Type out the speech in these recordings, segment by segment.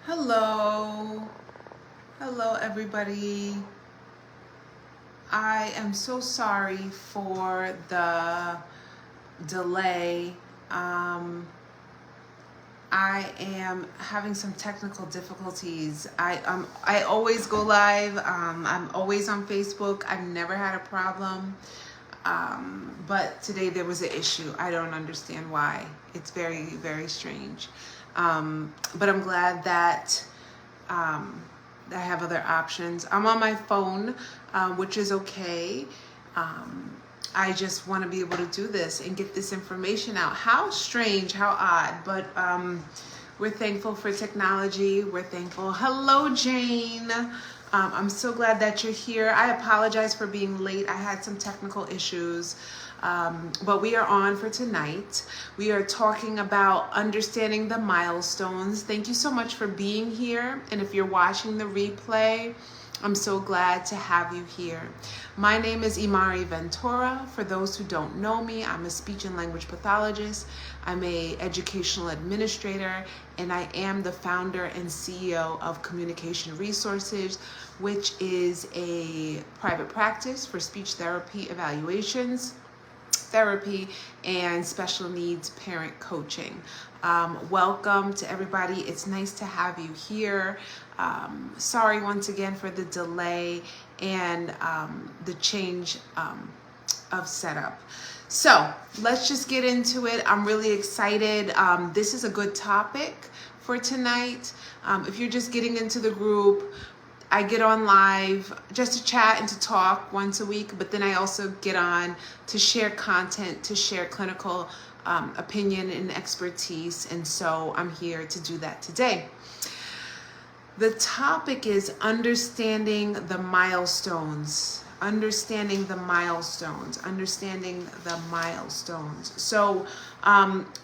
Hello. Hello, everybody. I am so sorry for the delay. I am having some technical difficulties. I always go live. I'm always on Facebook. I've never had a problem. But today there was an issue. I don't understand why. It's very, very strange. But I'm glad that I have other options. I'm on my phone, which is okay. I just want to be able to do this and get this information out. How strange, how odd, but we're thankful for technology. We're thankful. Hello, Jane. I'm so glad that you're here. I apologize for being late. I had some technical issues, but we are on for tonight. We are talking about understanding the milestones. Thank you so much for being here. And if you're watching the replay, I'm so glad to have you here. My name is Imari Ventura. For those who don't know me, I'm a speech and language pathologist. I'm an educational administrator, and I am the founder and CEO of Communication Resources, which is a private practice for speech therapy evaluations, therapy, and special needs parent coaching. Welcome to everybody. It's nice to have you here. Sorry once again for the delay and the change of setup. So let's just get into it. I'm really excited. This is a good topic for tonight. If you're just getting into the group, I get on live just to chat and to talk once a week, but then I also get on to share content, to share clinical opinion and expertise, and so I'm here to do that today. The topic is understanding the milestones. Understanding the milestones. Understanding the milestones. So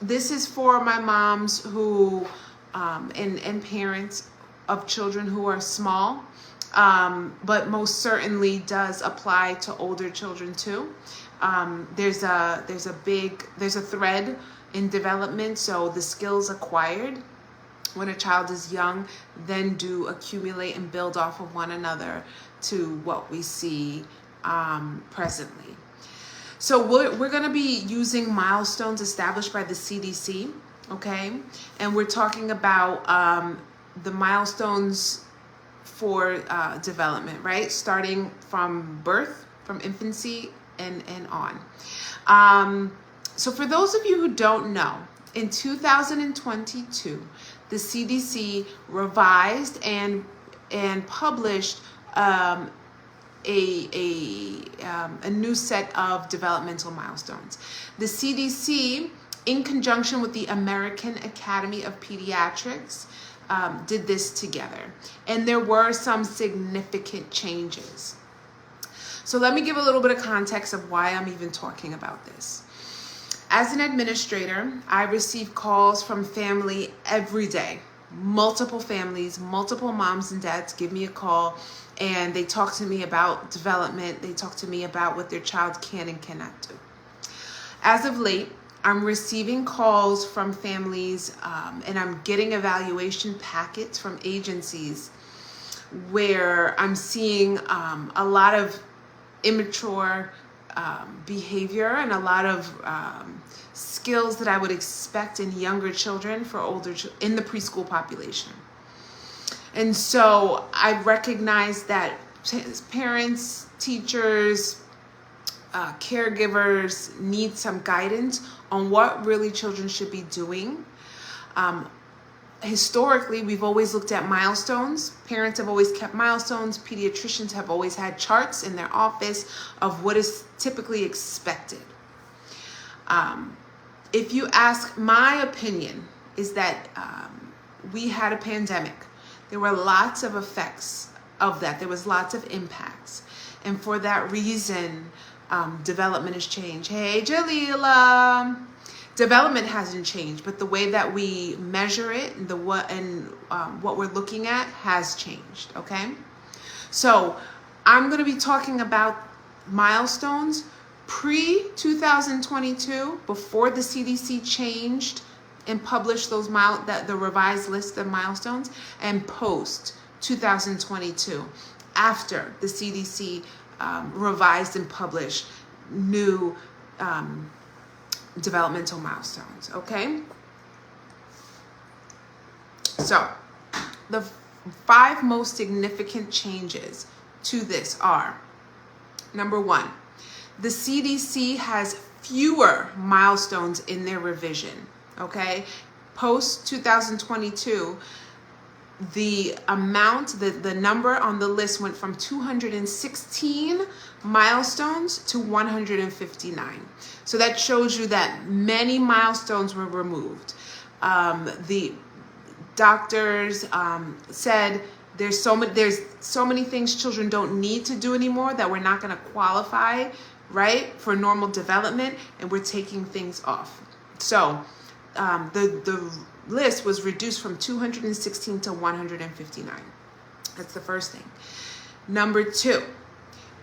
this is for my moms who and parents of children who are small, but most certainly does apply to older children too. There's a thread in development, so the skills acquired when a child is young then do accumulate and build off of one another to what we see presently. So we're going to be using milestones established by the CDC, okay? And we're talking about the milestones for development, right? Starting from birth, from infancy and on. So for those of you who don't know, in 2022, the CDC revised and published a new set of developmental milestones. The CDC, in conjunction with the American Academy of Pediatrics, did this together. And there were some significant changes. So let me give a little bit of context of why I'm even talking about this. As an administrator, I receive calls from family every day. Multiple families, multiple moms and dads give me a call and they talk to me about development. They talk to me about what their child can and cannot do. As of late, I'm receiving calls from families and I'm getting evaluation packets from agencies where I'm seeing a lot of immature behavior and a lot of skills that I would expect in younger children for older in the preschool population. And so I recognize that parents, teachers, caregivers need some guidance on what really children should be doing. Historically, we've always looked at milestones. Parents have always kept milestones. Pediatricians have always had charts in their office of what is typically expected. If you ask, my opinion is that we had a pandemic. There were lots of effects of that. There was lots of impacts. And for that reason, development has changed. Hey, Jalila. Development hasn't changed, but the way that we measure it and what we're looking at has changed, okay? So I'm going to be talking about milestones pre-2022, before the CDC changed and publish those the revised list of milestones, and post 2022 after the CDC revised and published new developmental milestones. Okay, so the 5 most significant changes to this are: number 1, the CDC has fewer milestones in their revision. Okay, post 2022, the amount, the number on the list went from 216 milestones to 159. So that shows you that many milestones were removed. The doctors said there's so many things children don't need to do anymore that we're not going to qualify, right, for normal development, and we're taking things off. So the list was reduced from 216 to 159. That's the first thing. Number 2,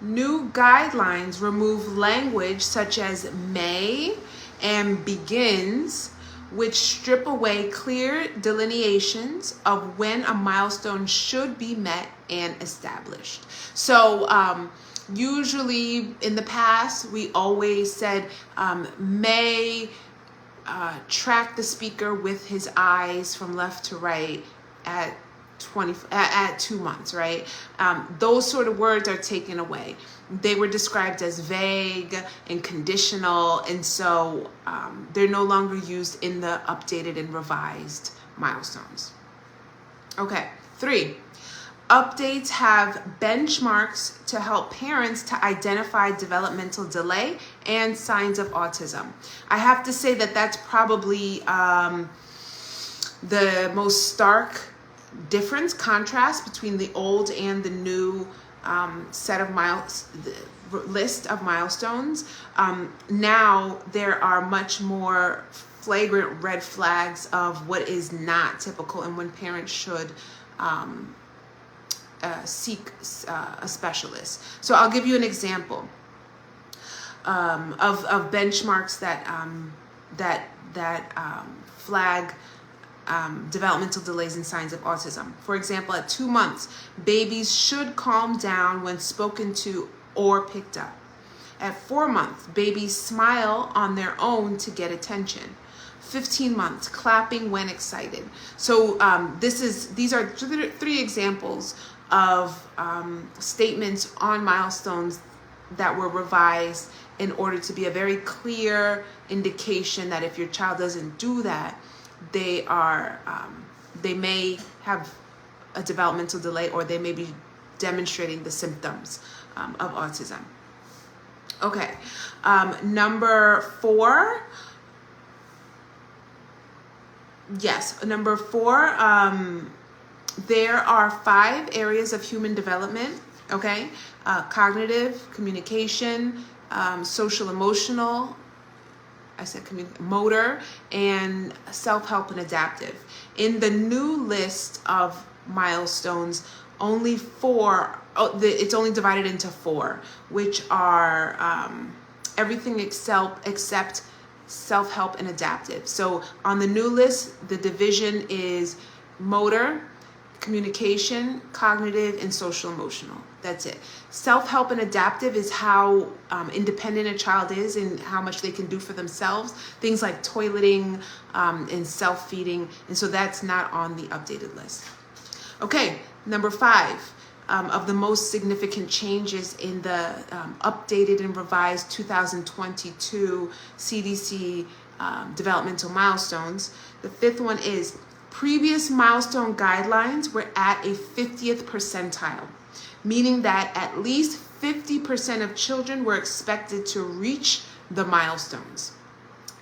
new guidelines remove language such as may and begins, which strip away clear delineations of when a milestone should be met and established. So usually in the past, we always said may track the speaker with his eyes from left to right at 2 months, right? Those sort of words are taken away. They were described as vague and conditional, and so they're no longer used in the updated and revised milestones. Okay, 3. Updates have benchmarks to help parents to identify developmental delay and signs of autism. I have to say that that's probably the most stark contrast between the old and the new list of milestones. Now there are much more flagrant red flags of what is not typical and when parents should seek a specialist. So I'll give you an example of benchmarks that flag developmental delays and signs of autism. For example, at 2 months, babies should calm down when spoken to or picked up. At 4 months, babies smile on their own to get attention. 15 months, clapping when excited. So these are 3 examples of statements on milestones that were revised in order to be a very clear indication that if your child doesn't do that, they may have a developmental delay, or they may be demonstrating the symptoms of autism. Okay, number 4. Yes, number 4. There are 5 areas of human development. Okay, cognitive, communication, social emotional, motor, and self-help and adaptive. In the new list of milestones, only 4, it's only divided into 4, which are everything except self-help and adaptive. So on the new list, the division is motor, communication, cognitive, and social emotional. That's it. Self-help and adaptive is how independent a child is and how much they can do for themselves. Things like toileting and self-feeding. And so that's not on the updated list. Okay, number 5 of the most significant changes in the updated and revised 2022 CDC developmental milestones. The 5th one is previous milestone guidelines were at a 50th percentile, meaning that at least 50% of children were expected to reach the milestones.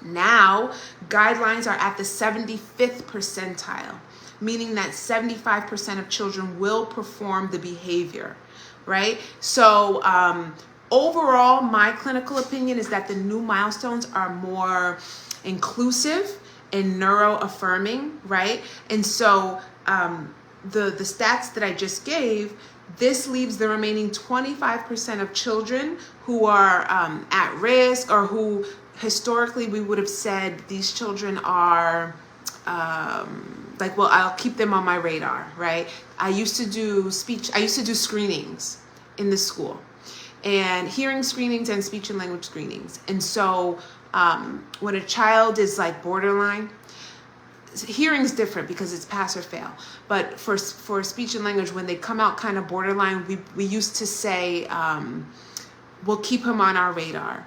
Now, guidelines are at the 75th percentile, meaning that 75% of children will perform the behavior, right? So overall, my clinical opinion is that the new milestones are more inclusive and neuro-affirming, right? And so the stats that I just gave, this leaves the remaining 25% of children who are at risk, or who historically we would have said these children are well, I'll keep them on my radar, right? I used to do screenings in the school, and hearing screenings and speech and language screenings. And so when a child is like borderline, hearing's different because it's pass or fail. But for speech and language, when they come out kind of borderline, we used to say, we'll keep him on our radar.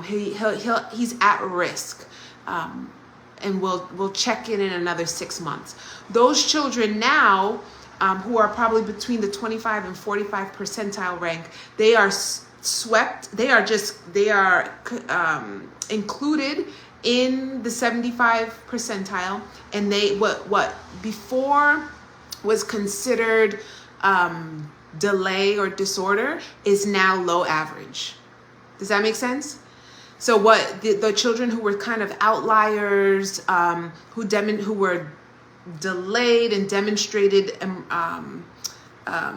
He's at risk. And we'll check in another 6 months. Those children now, who are probably between the 25 and 45 percentile rank, they are swept. They are included in the 75 percentile, and they what before was considered delay or disorder is now low average. Does that make sense? So what the children who were kind of outliers, who were delayed and demonstrated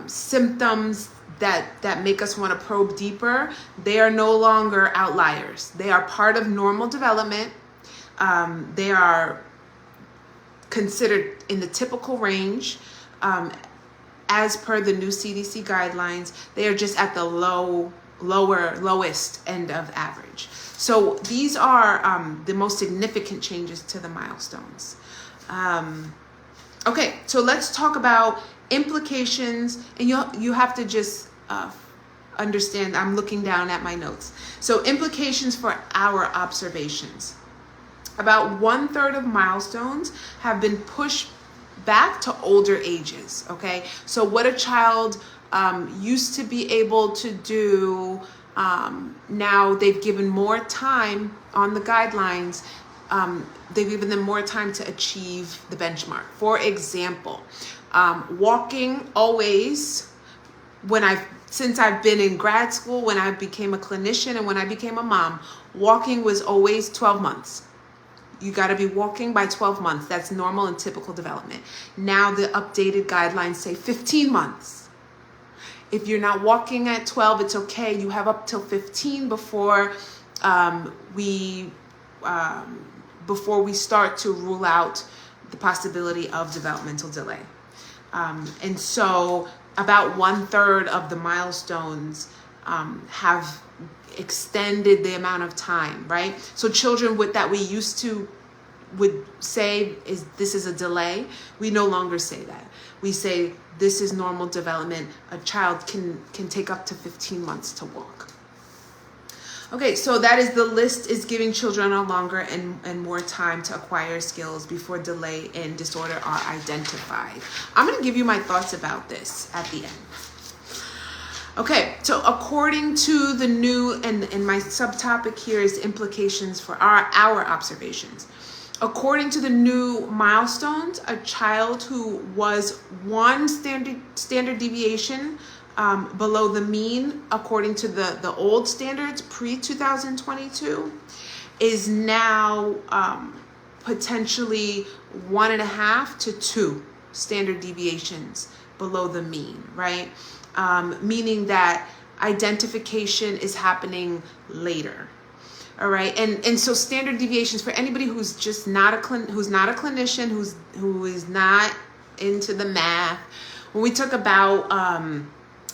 symptoms that make us want to probe deeper, they are no longer outliers. They are part of normal development. They are considered in the typical range. As per the new CDC guidelines, they are just at the lowest end of average. So these are the most significant changes to the milestones. Okay, so let's talk about implications, and you have to just understand, I'm looking down at my notes. So implications for our observations. About 1/3 of milestones have been pushed back to older ages, okay? So what a child used to be able to do, now they've given more time on the guidelines. They've given them more time to achieve the benchmark. For example, walking always, since I've been in grad school, when I became a clinician and when I became a mom, walking was always 12 months. You got to be walking by 12 months. That's normal and typical development. Now the updated guidelines say 15 months. If you're not walking at 12, it's okay. You have up till 15 before we start to rule out the possibility of developmental delay. And so about 1/3 of the milestones have extended the amount of time, right? So children that we used to would say this is a delay, we no longer say that. We say this is normal development. A child can take up to 15 months to walk. Okay, so that is the list is giving children a longer and more time to acquire skills before delay and disorder are identified. I'm going to give you my thoughts about this at the end. Okay, so according to the new, and my subtopic here is implications for our observations. According to the new milestones, a child who was one standard deviation below the mean, according to the old standards pre-2022, is now potentially 1.5 to 2 standard deviations below the mean, right? Meaning that identification is happening later. All right, and so standard deviations for anybody who's just not a clinician, who is not into the math. When we talk about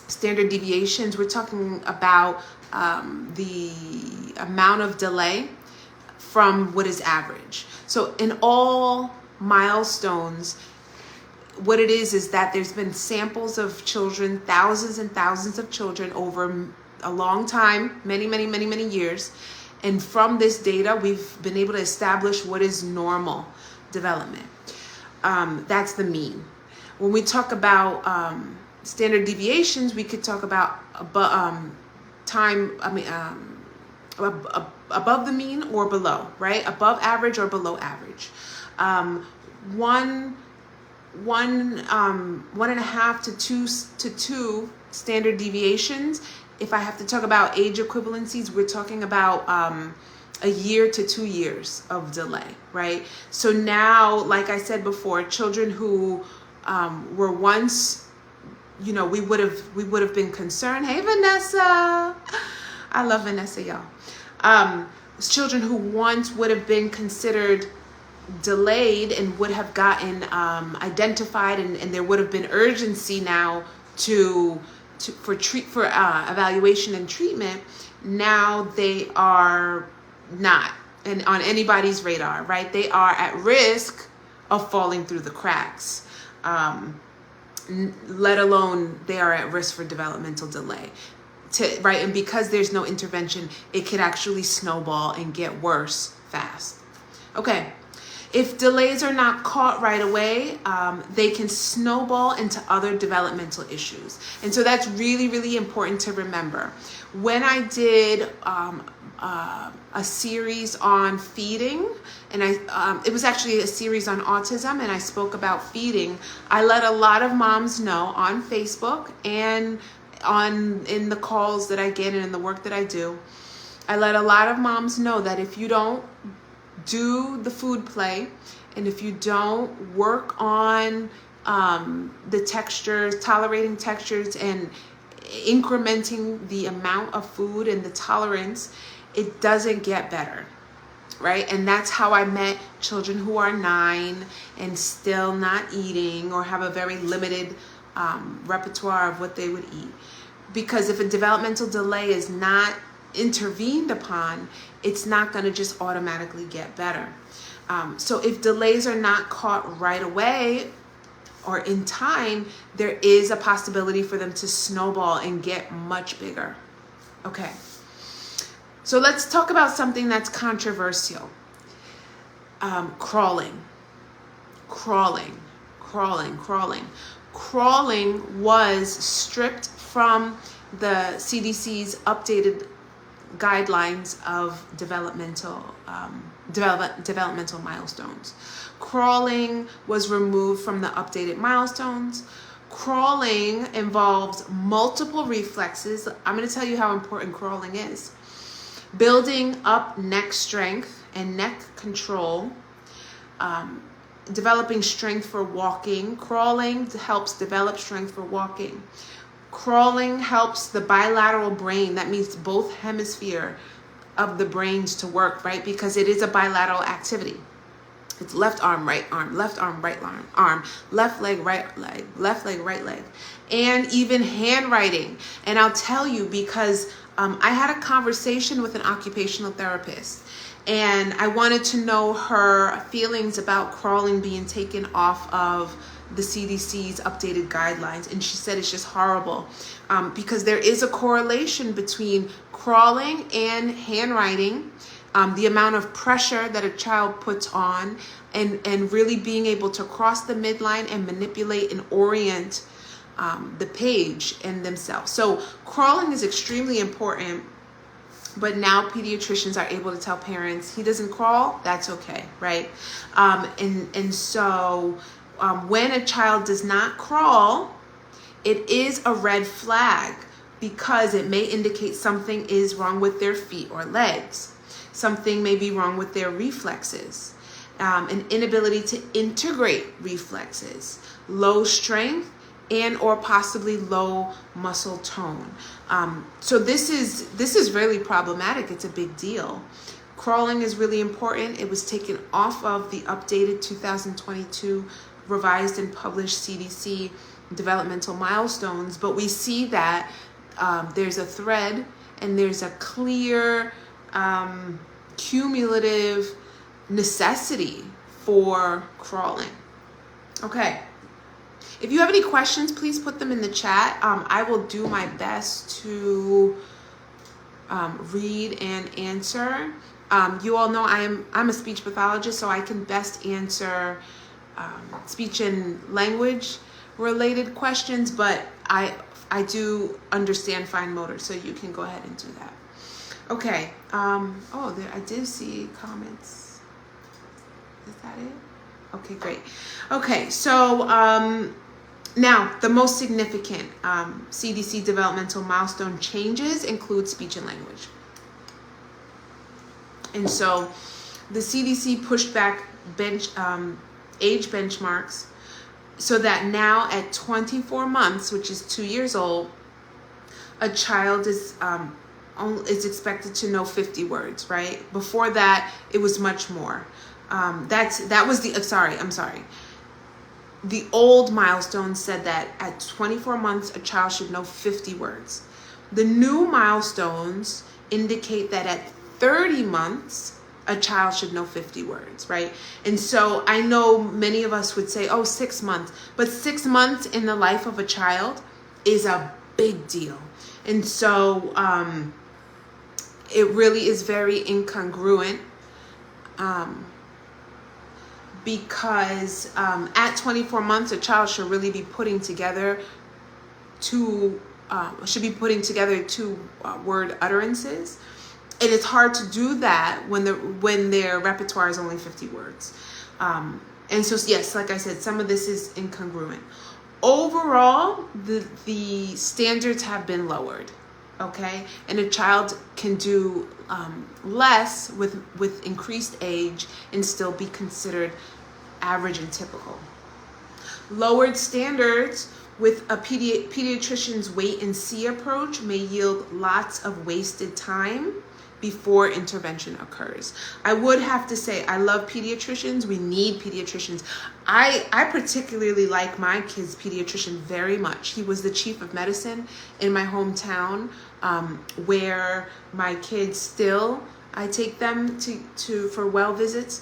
standard deviations, we're talking about the amount of delay from what is average. So in all milestones, what it is that there's been samples of children, thousands and thousands of children over a long time, many years. And from this data, we've been able to establish what is normal development. That's the mean. When we talk about standard deviations, we could talk about above the mean or below, right? Above average or below average. 1.5 to 2 standard deviations. If I have to talk about age equivalencies, we're talking about a year to 2 years of delay, right? So now, like I said before, children who were once, we would have been concerned. Hey, Vanessa, I love Vanessa, y'all. Children who once would have been considered delayed and would have gotten identified, and there would have been urgency now for evaluation and treatment. Now they are not and on anybody's radar, right? They are at risk of falling through the cracks, let alone they are at risk for developmental delay. Right? And because there's no intervention, it could actually snowball and get worse fast. Okay. If delays are not caught right away, they can snowball into other developmental issues. And so that's really, really important to remember. When I did a series on feeding, and it was actually a series on autism, and I spoke about feeding, I let a lot of moms know on Facebook and in the calls that I get and in the work that I do. I let a lot of moms know that if you don't do the food play, and if you don't work on the textures, tolerating textures, and incrementing the amount of food and the tolerance, it doesn't get better, right? And that's how I met children who are 9 and still not eating, or have a very limited repertoire of what they would eat. Because if a developmental delay is not intervened upon, it's not going to just automatically get better. So if delays are not caught right away or in time, there is a possibility for them to snowball and get much bigger. Okay. So let's talk about something that's controversial. Crawling. Crawling was stripped from the CDC's updated guidelines of developmental milestones. Crawling was removed from the updated milestones. Crawling involves multiple reflexes. I'm going to tell you how important crawling is. Building up neck strength and neck control. Developing strength for walking. Crawling helps develop strength for walking. Crawling helps the bilateral brain, that means both hemisphere of the brains, to work, right? Because it is a bilateral activity. It's left arm, right arm, left arm, right arm, left leg, right leg, left leg, right leg, and even handwriting. And I'll tell you, because I had a conversation with an occupational therapist, and I wanted to know her feelings about crawling being taken off of the CDC's updated guidelines. And she said it's just horrible, because there is a correlation between crawling and handwriting, the amount of pressure that a child puts on, and really being able to cross the midline and manipulate and orient the page and themselves. So crawling is extremely important. But now pediatricians are able to tell parents, he doesn't crawl, that's okay, right? So when a child does not crawl, it is a red flag, because it may indicate something is wrong with their feet or legs. Something may be wrong with their reflexes, an inability to integrate reflexes, low strength, and or possibly low muscle tone. So this is really problematic. It's a big deal. Crawling is really important. It was taken off of the updated 2022 revised and published CDC developmental milestones, but we see that there's a thread and there's a clear cumulative necessity for crawling. Okay. If you have any questions, please put them in the chat. I will do my best to read and answer. You all know I'm a speech pathologist, so I can best answer speech and language related questions, but I do understand fine motor, so you can go ahead and do that. Okay. I did see comments. Is that it? Okay, great. Okay, so now the most significant CDC developmental milestone changes include speech and language. And so the CDC pushed back age benchmarks, so that now at 24 months, which is 2 years old, a child is expected to know 50 words, right? Before that, it was much more. That was the, I'm sorry. The old Milestones said that at 24 months, a child should know 50 words. The new Milestones indicate that at 30 months, a child should know 50 words, right? And so I know many of us would say, oh, 6 months. But 6 months in the life of a child is a big deal. And so it really is very incongruent because at 24 months, a child should really be putting together two word utterances. And it's hard to do that when their repertoire is only 50 words. And so, yes, like I said, some of this is incongruent. Overall, the standards have been lowered, okay? And a child can do less with increased age and still be considered average and typical. Lowered standards with a pediatrician's wait and see approach may yield lots of wasted time before intervention occurs. I would have to say, I love pediatricians. We need pediatricians. I particularly like my kid's pediatrician very much. He was the chief of medicine in my hometown, where my kids still, I take them to for well visits.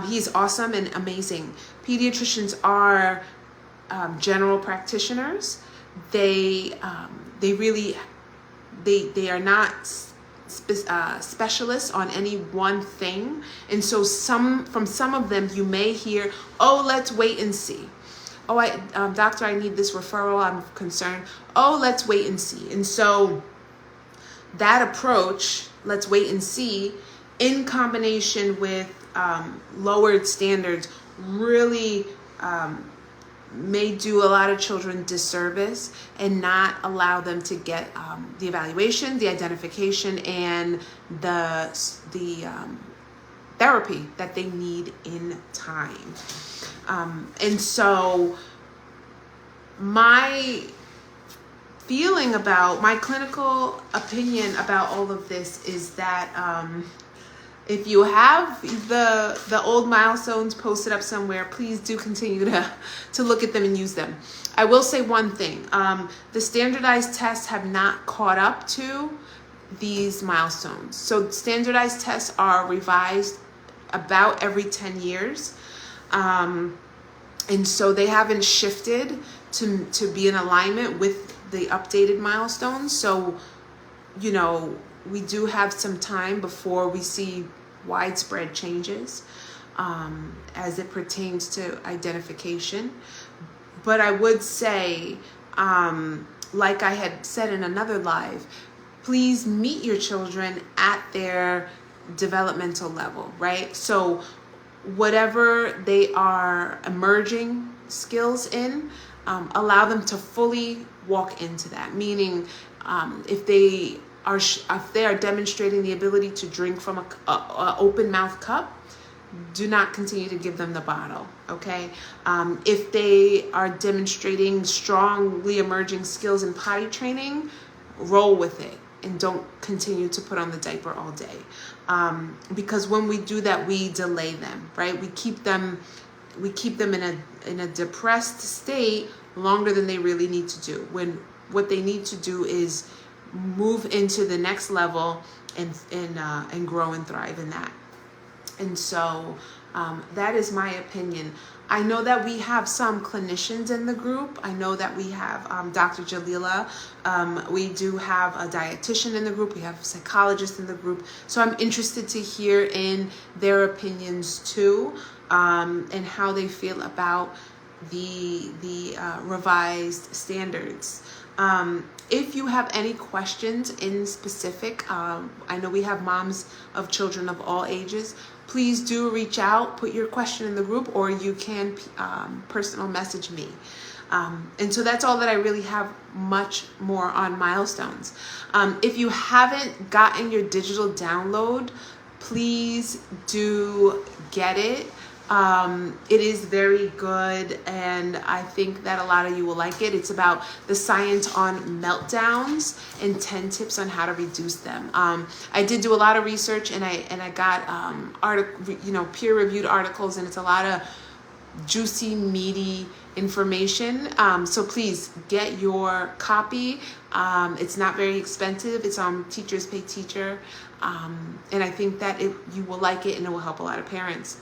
He's awesome and amazing. Pediatricians are general practitioners. They are not specialists on any one thing, and so from some of them you may hear, oh, let's wait and see. Oh, doctor, I need this referral, I'm concerned. Oh, let's wait and see. And so that approach, let's wait and see, in combination with lowered standards, really may do a lot of children disservice and not allow them to get the evaluation, the identification, and the therapy that they need in time. And so my feeling about, my clinical opinion about all of this is that if you have the old Milestones posted up somewhere, please do continue to look at them and use them. I will say one thing. The standardized tests have not caught up to these Milestones. So standardized tests are revised about every 10 years. And so they haven't shifted to be in alignment with the updated Milestones. So, you know, we do have some time before we see widespread changes as it pertains to identification. But I would say, like I had said in another live, please meet your children at their developmental level, right? So whatever they are emerging skills in, allow them to fully walk into that. Meaning, if they are demonstrating the ability to drink from a open mouth cup, do not continue to give them the bottle, okay? If they are demonstrating strongly emerging skills in potty training, roll with it and don't continue to put on the diaper all day. Because when we do that, we delay them, right? We keep them in a depressed state longer than they really need to do, when what they need to do is move into the next level and grow and thrive in that. And so that is my opinion. I know that we have some clinicians in the group. I know that we have Dr. Jalila. We do have a dietitian in the group. We have psychologists in the group. So I'm interested to hear in their opinions too, and how they feel about the revised standards. If you have any questions in specific, I know we have moms of children of all ages. Please do reach out, put your question in the group, or you can personal message me. And so that's all that I really have much more on Milestones. If you haven't gotten your digital download, please do get it. It is very good, and I think that a lot of you will like it. It's about the science on meltdowns and 10 tips on how to reduce them. I did do a lot of research, and I got peer-reviewed articles, and it's a lot of juicy, meaty information. So please get your copy. It's not very expensive. It's on Teachers Pay Teacher, and I think that you will like it, and it will help a lot of parents.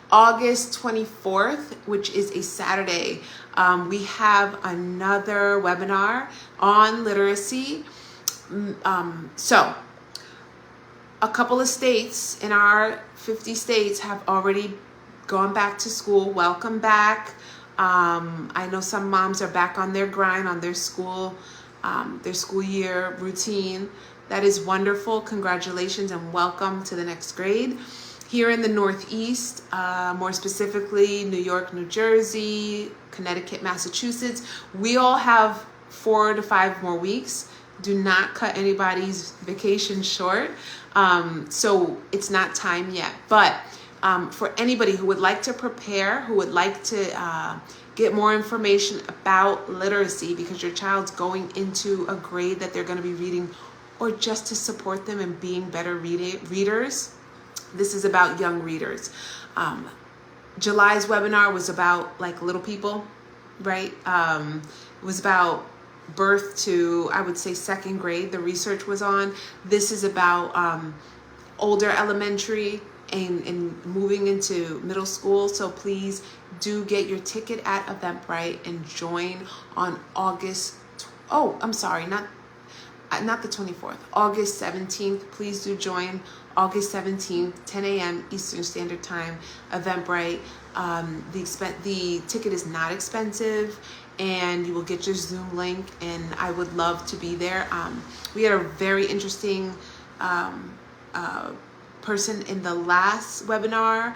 August 24th, which is a Saturday, we have another webinar on literacy. So a couple of states in our 50 states have already gone back to school. Welcome back. I know some moms are back on their grind, on their school year routine. That is wonderful. Congratulations and welcome to the next grade. Here in the Northeast, more specifically New York, New Jersey, Connecticut, Massachusetts, we all have 4 to 5 more weeks. Do not cut anybody's vacation short. So it's not time yet. But for anybody who would like to prepare, who would like to get more information about literacy because your child's going into a grade that they're going to be reading, or just to support them in being better readers, this is about young readers. July's webinar was about like little people, right? It was about birth to, I would say, 2nd grade. The research was on. This is about older elementary and moving into middle school. So please do get your ticket at Eventbrite and join on August. Oh, I'm sorry, not the 24th, August 17th. Please do join August 17th, 10 a.m. Eastern Standard Time, Eventbrite. The ticket is not expensive, and you will get your Zoom link, and I would love to be there. We had a very interesting person in the last webinar.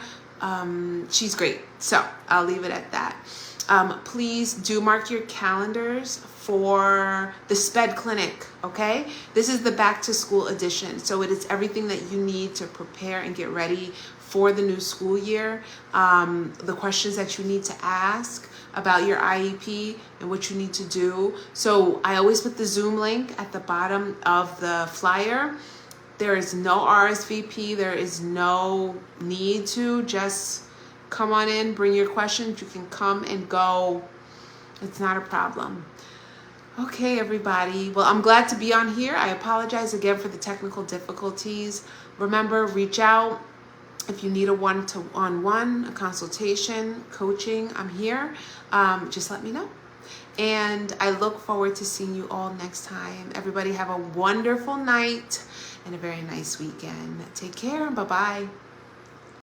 She's great, so I'll leave it at that. Please do mark your calendars for the SPED clinic, okay? This is the back to school edition. So it is everything that you need to prepare and get ready for the new school year. The questions that you need to ask about your IEP and what you need to do. So I always put the Zoom link at the bottom of the flyer. There is no RSVP. There is no need to. Just come on in, bring your questions. You can come and go. It's not a problem. Okay, everybody. Well, I'm glad to be on here. I apologize again for the technical difficulties. Remember, reach out if you need a one-to-one, a consultation, coaching. I'm here. Just let me know. And I look forward to seeing you all next time. Everybody have a wonderful night and a very nice weekend. Take care. Bye-bye.